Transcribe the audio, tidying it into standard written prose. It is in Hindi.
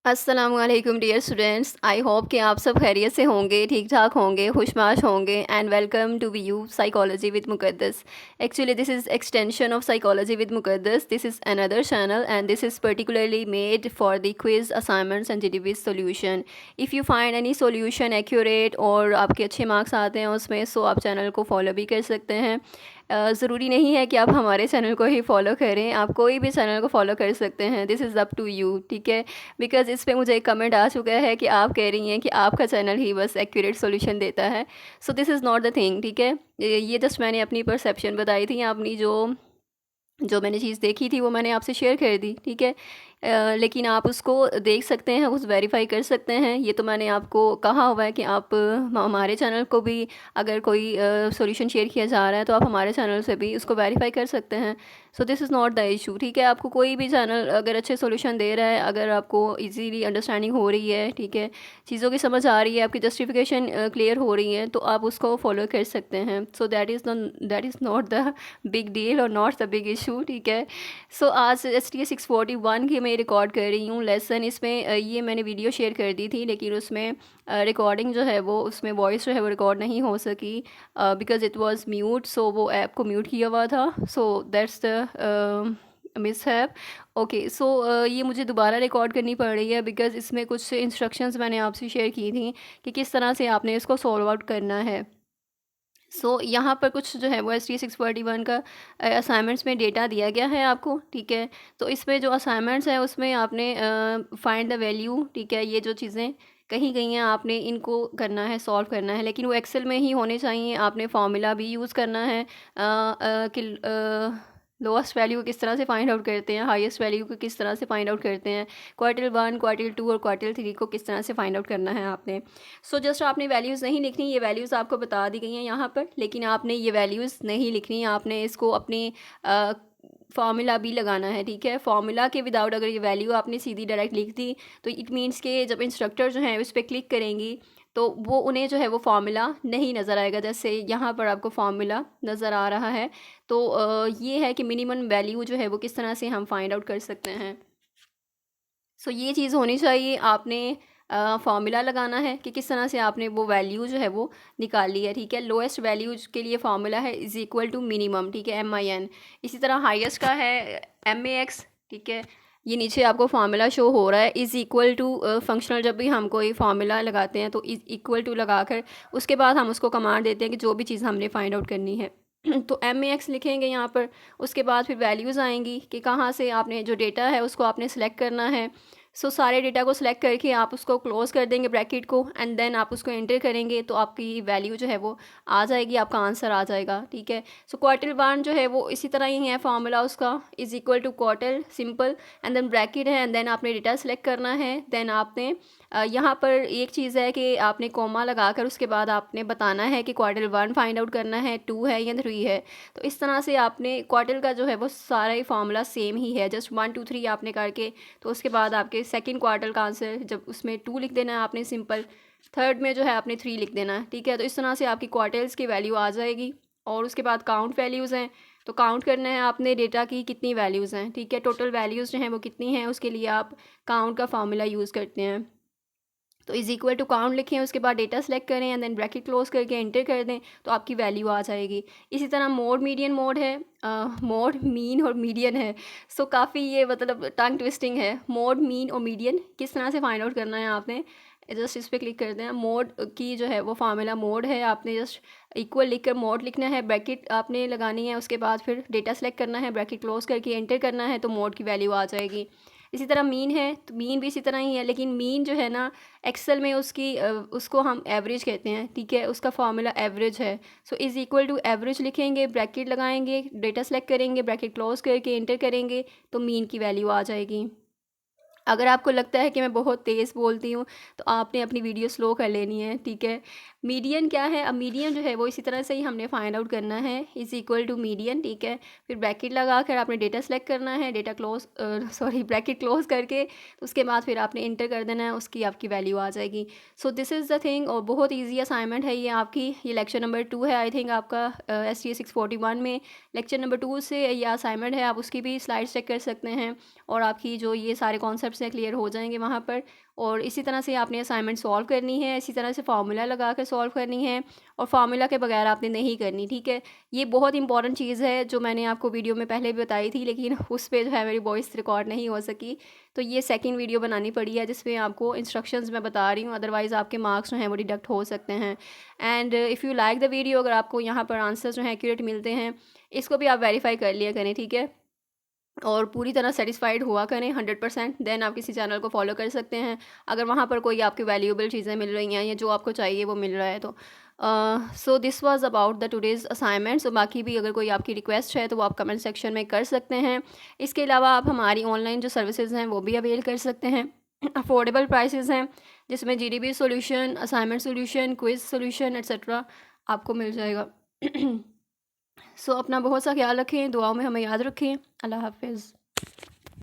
अस्सलाम वालेकुम डियर स्टूडेंट्स। आई होप कि आप सब खैरियत से होंगे, ठीक ठाक होंगे, खुशमाश होंगे and welcome to V U psychology with Muqaddas. Actually this is extension of psychology with Muqaddas. This is another channel and this is particularly made for the quiz assignments and GDB solution. If you find any solution accurate और आपके अच्छे मार्क्स आते हैं उसमें, सो आप चैनल को फॉलो भी कर सकते हैं। ज़रूरी नहीं है कि आप हमारे चैनल को ही फॉलो करें, आप कोई भी चैनल को फॉलो कर सकते हैं। This is up to you, ठीक है। बिकॉज़ इस पे मुझे एक कमेंट आ चुका है कि आप कह रही हैं कि आपका चैनल ही बस एक्यूरेट सॉल्यूशन देता है। So this is not the thing, ठीक है। ये जस्ट मैंने अपनी परसेप्शन बताई थी, अपनी जो जो मैंने चीज़ देखी थी वो मैंने आपसे शेयर कर दी, ठीक है। लेकिन आप उसको देख सकते हैं, उस वेरीफाई कर सकते हैं। ये तो मैंने आपको कहा हुआ है कि आप हमारे चैनल को भी अगर कोई सॉल्यूशन शेयर किया जा रहा है तो आप हमारे चैनल से भी उसको वेरीफाई कर सकते हैं। So this is not the issue, ठीक है। आपको कोई भी चैनल अगर अच्छे सॉल्यूशन दे रहा है, अगर आपको इजीली अंडरस्टैंडिंग हो रही है, ठीक है, चीज़ों की समझ आ रही है, आपकी जस्टिफिकेशन क्लियर हो रही है, तो आप उसको फॉलो कर सकते हैं। So that is not the big deal और नॉट द बिग इशू, ठीक है। सो आज STA 641 की मैं रिकॉर्ड कर रही हूँ लेसन। इसमें ये मैंने वीडियो शेयर कर दी थी, लेकिन उसमें रिकॉर्डिंग जो है वो, उसमें वॉइस जो है वो रिकॉर्ड नहीं हो सकी because it was mute. So वो ऐप को म्यूट किया हुआ था। So that's the mishap. Okay, so ये मुझे दोबारा रिकॉर्ड करनी पड़ रही है बिकॉज़ इसमें कुछ इंस्ट्रक्शंस मैंने आपसे शेयर की थी कि किस तरह से आपने इसको सॉल्व आउट करना है। यहाँ पर कुछ जो है वो STA 641 का असाइनमेंट्स में डेटा दिया गया है आपको, ठीक है। तो इसमें जो असाइनमेंट्स है उसमें आपने फाइंड द वैल्यू, ठीक है, ये जो चीज़ें कहीं कहीं हैं आपने इनको करना है, सॉल्व करना है, लेकिन वो एक्सेल में ही होने चाहिए। आपने फार्मूला भी यूज़ करना है कि लोएस्ट वैल्यू को किस तरह से फाइंड आउट करते हैं, हाईएस्ट वैल्यू को किस तरह से फाइंड आउट करते हैं, क्वार्टिल 1, क्वार्टिल 2 और क्वार्टिल 3 को किस तरह से फाइंड आउट करना है आपने। सो जस्ट आपने वैल्यूज़ नहीं लिखनी, ये वैल्यूज़ आपको बता दी गई हैं यहाँ पर, लेकिन आपने ये वैल्यूज़ नहीं लिखनी, आपने इसको अपने फार्मूला भी लगाना है, ठीक है। फार्मूला के विदाउट अगर ये वैल्यू आपने सीधी डायरेक्ट लिख दी तो इट मीन्स कि जब इंस्ट्रक्टर जो हैं उस पर क्लिक करेंगी तो वो उन्हें जो है वो फार्मूला नहीं नज़र आएगा। जैसे यहाँ पर आपको फार्मूला नज़र आ रहा है, तो ये है कि मिनिमम वैल्यू जो है वो किस तरह से हम फाइंड आउट कर सकते हैं। सो ये चीज़ होनी चाहिए। आपने फार्मूला लगाना है कि किस तरह से आपने वो वैल्यू जो है वो निकाली है, ठीक है। लोएस्ट वैल्यू के लिए फार्मूला है इज़ इक्वल टू मिनिमम, ठीक है, MIN। इसी तरह हाईएस्ट का है MAX, ठीक है। ये नीचे आपको फार्मूला शो हो रहा है इज़ इक्वल टू फंक्शनल। जब भी हम कोई फार्मूला लगाते हैं तो इज़ इक्वल टू लगाकर उसके बाद हम उसको कमांड देते हैं कि जो भी चीज़ हमने फाइंड आउट करनी है तो MAX लिखेंगे यहाँ पर। उसके बाद फिर वैल्यूज़ आएंगी कि कहाँ से आपने जो डेटा है उसको आपने सेलेक्ट करना है। सारे डेटा को सिलेक्ट करके आप उसको क्लोज़ कर देंगे ब्रैकेट को, एंड देन आप उसको एंटर करेंगे तो आपकी वैल्यू जो है वो आ जाएगी, आपका आंसर आ जाएगा, ठीक है। क्वार्टिल 1 जो है वो इसी तरह ही है, फार्मूला उसका is equal to quarter simple and then bracket है, एंड देन आपने डेटा सेलेक्ट करना है। देन आपने यहाँ पर एक चीज़ है कि आपने कॉमा लगाकर उसके बाद आपने बताना है कि क्वार्टिल 1 फाइंड आउट करना है, 2 है या 3 है। तो इस तरह से आपने क्वार्टर का जो है वो सारा ही फार्मूला सेम ही है, जस्ट 1 2 3 आपने करके तो उसके बाद आपके सेकंड क्वार्टर का आंसर जब उसमें 2 लिख देना है आपने सिंपल, थर्ड में जो है आपने 3 लिख देना है, ठीक है। तो इस तरह से आपकी क्वार्टर्स की वैल्यू आ जाएगी। और उसके बाद काउंट वैल्यूज़ हैं, तो काउंट करना है आपने डेटा की कितनी वैल्यूज़ हैं, ठीक है। टोटल वैल्यूज़ जो हैं वो कितनी हैं उसके लिए आप काउंट का फार्मूला यूज़ करते हैं। तो इज़ इक्वल टू काउंट लिखें, उसके बाद डेटा सेलेक्ट करें एंड देन ब्रैकेट क्लोज करके एंटर कर दें तो आपकी वैल्यू आ जाएगी। इसी तरह मोड मीडियन मोड है, मोड मीन और मीडियन है। काफ़ी ये मतलब टंग ट्विस्टिंग है। मोड मीन और मीडियन किस तरह से फाइंड आउट करना है आपने, जस्ट इस पर क्लिक करते हैं। मोड की जो है वो फार्मूला मोड है, आपने जस्ट इक्वल लिखकर मोड लिखना है, ब्रैकेट आपने लगानी है, उसके बाद फिर डेटा सेलेक्ट करना है, ब्रैकेट क्लोज करके एंटर करना है तो मोड की वैल्यू आ जाएगी। इसी तरह मीन है, तो मीन भी इसी तरह ही है, लेकिन मीन जो है ना एक्सेल में उसको हम एवरेज कहते हैं, ठीक है। उसका फार्मूला एवरेज है। इज़ इक्वल टू एवरेज लिखेंगे, ब्रैकेट लगाएंगे, डेटा सेलेक्ट करेंगे, ब्रैकेट क्लोज करके एंटर करेंगे तो मीन की वैल्यू आ जाएगी। अगर आपको लगता है कि मैं बहुत तेज़ बोलती हूँ तो आपने अपनी वीडियो स्लो कर लेनी है, ठीक है। मीडियन क्या है, अब मीडियन जो है वो इसी तरह से ही हमने फाइंड आउट करना है, इज़ इक्वल टू मीडियन, ठीक है। फिर ब्रैकेट लगा कर आपने डेटा सेलेक्ट करना है, डेटा क्लोज ब्रैकेट क्लोज करके तो उसके बाद फिर आपने इंटर कर देना है, उसकी आपकी वैल्यू आ जाएगी। This is the thing. और बहुत ईजी असाइनमेंट है ये आपकी। ये लेक्चर नंबर 2 है आई थिंक आपका STA 641 में। लेक्चर नंबर 2 से ये असाइनमेंट है, आप उसकी भी स्लाइड्स चेक कर सकते हैं। और आपकी जो ये सारे कॉन्सेप्ट्स हैं क्लियर हो जाएंगे वहाँ पर। और इसी तरह से आपने असाइनमेंट सॉल्व करनी है, इसी तरह से फार्मूला लगा कर सॉल्व करनी है, और फार्मूला के बगैर आपने नहीं करनी, ठीक है। ये बहुत इंपॉर्टेंट चीज़ है जो मैंने आपको वीडियो में पहले भी बताई थी, लेकिन उस पर जो है मेरी वॉइस रिकॉर्ड नहीं हो सकी, तो ये सेकंड वीडियो बनानी पड़ी है जिसमें आपको इंस्ट्रक्शंस मैं बता रही हूँ, अदरवाइज़ आपके मार्क्स जो हैं वो डिडक्ट हो सकते हैं। And if you like the video, अगर आपको यहाँ पर आंसर्स जो हैं एक्यूरेट मिलते हैं, इसको भी आप वेरीफाई कर लिया करें, ठीक है। और पूरी तरह सेटिस्फाइड हुआ करें 100%, देन आप किसी चैनल को फॉलो कर सकते हैं अगर वहाँ पर कोई आपकी वैल्यूएबल चीज़ें मिल रही हैं या जो आपको चाहिए वो मिल रहा है तो। So this was about the today's assignment. So बाकी भी अगर कोई आपकी रिक्वेस्ट है तो वो आप कमेंट सेक्शन में कर सकते हैं। इसके अलावा आप हमारी ऑनलाइन जो सर्विसेज हैं वो भी अवेल कर सकते हैं। अफोर्डेबल प्राइसेस हैं जिसमें GDB solution, assignment solution, quiz solution etcetera आपको मिल जाएगा। सो अपना बहुत सा ख्याल रखें, दुआओं में हमें याद रखें। अल्लाह हाफिज़।